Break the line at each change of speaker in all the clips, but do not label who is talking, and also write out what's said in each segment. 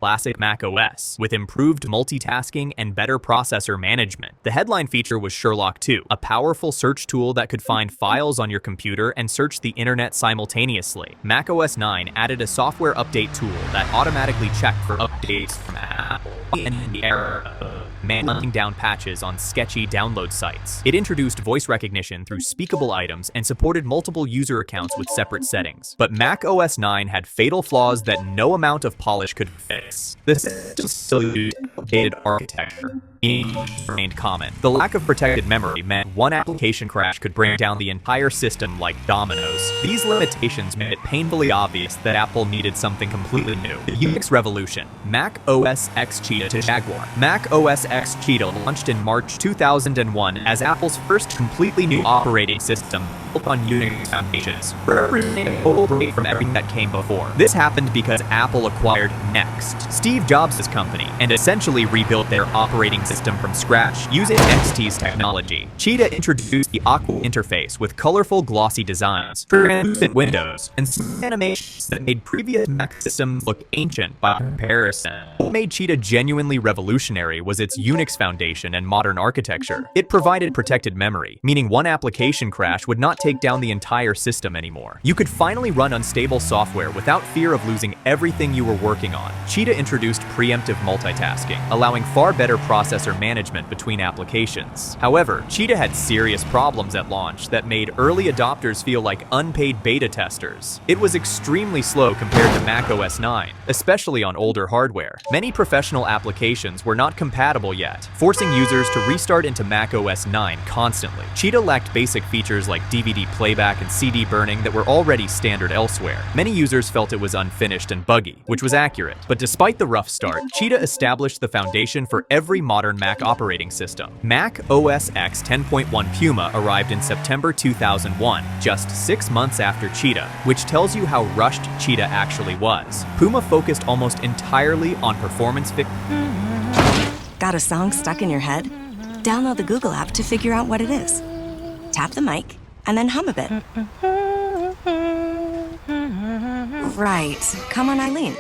Classic Mac OS, with improved multitasking and better processor management. The headline feature was Sherlock 2, a powerful search tool that could find files on your computer and search the internet simultaneously. Mac OS 9 added a software update tool that automatically checked for updates from Apple in the era of hunting down patches on sketchy download sites. It introduced voice recognition through speakable items and supported multiple user accounts with separate settings. But Mac OS 9 had fatal flaws that no amount of polish could fix. The system still used outdated architecture. Remained common. The lack of protected memory meant one application crash could bring down the entire system like dominoes. These limitations made it painfully obvious that Apple needed something completely new. The Unix revolution. Mac OS X Cheetah to Jaguar. Mac OS X Cheetah launched in March 2001 as Apple's first completely new operating system built on Unix foundations, representing a total break from everything that came before. This happened because Apple acquired Next, Steve Jobs' company, and essentially rebuilt their operating system from scratch using XT's technology. Cheetah introduced the Aqua interface with colorful, glossy designs, translucent windows, and some animations that made previous Mac systems look ancient by comparison. What made Cheetah genuinely revolutionary was its Unix foundation and modern architecture. It provided protected memory, meaning one application crash would not take down the entire system anymore. You could finally run unstable software without fear of losing everything you were working on. Cheetah introduced preemptive multitasking, allowing far better processor management between applications. However, Cheetah had serious problems at launch that made early adopters feel like unpaid beta testers. It was extremely slow compared to Mac OS 9, especially on older hardware. Many professional applications were not compatible yet, forcing users to restart into Mac OS 9 constantly. Cheetah lacked basic features like DVD playback and CD burning that were already standard elsewhere. Many users felt it was unfinished and buggy, which was accurate. But despite the rough start, Cheetah established the foundation for every modern Mac operating system. Mac OS X 10.1 Puma arrived in September 2001, just 6 months after Cheetah, which tells you how rushed Cheetah actually was. Puma focused almost entirely on performance
Got a song stuck in your head? Download the Google app to figure out what it is. Tap the mic, and then hum a bit. Right. Come on, Eileen.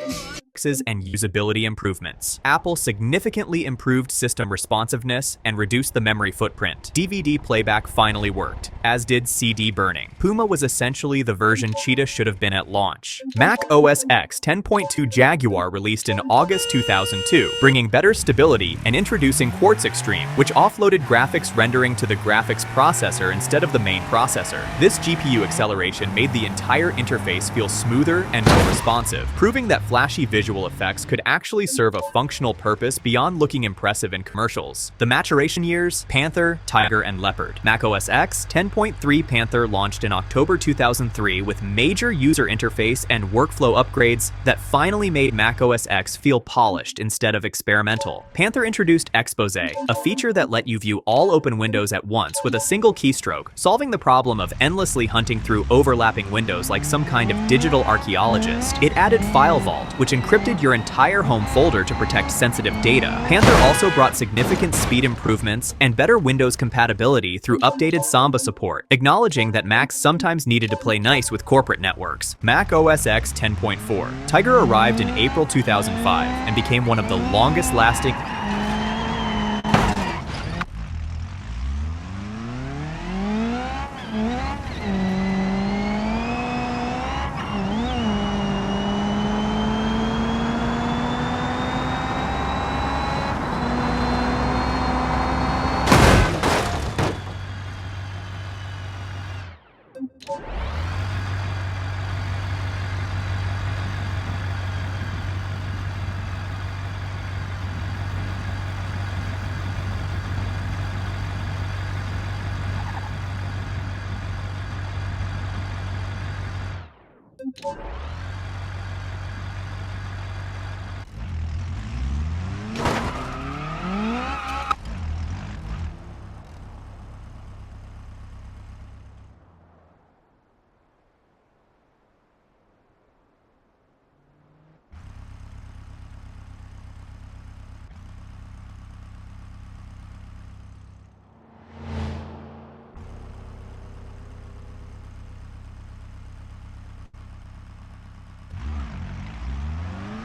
and usability improvements. Apple significantly improved system responsiveness and reduced the memory footprint. DVD playback finally worked, as did CD burning. Puma was essentially the version Cheetah should have been at launch. Mac OS X 10.2 Jaguar released in August 2002, bringing better stability and introducing Quartz Extreme, which offloaded graphics rendering to the graphics processor instead of the main processor. This GPU acceleration made the entire interface feel smoother and more responsive, proving that flashy visual effects could actually serve a functional purpose beyond looking impressive in commercials. The maturation years: Panther, Tiger, and Leopard. Mac OS X 10.3 Panther launched in October 2003 with major user interface and workflow upgrades that finally made Mac OS X feel polished instead of experimental. Panther introduced Expose, a feature that let you view all open windows at once with a single keystroke, solving the problem of endlessly hunting through overlapping windows like some kind of digital archaeologist. It added File Vault, which encrypted your entire home folder to protect sensitive data. Panther also brought significant speed improvements and better Windows compatibility through updated Samba support, acknowledging that Macs sometimes needed to play nice with corporate networks. Mac OS X 10.4. Tiger arrived in April 2005 and became one of the longest-lasting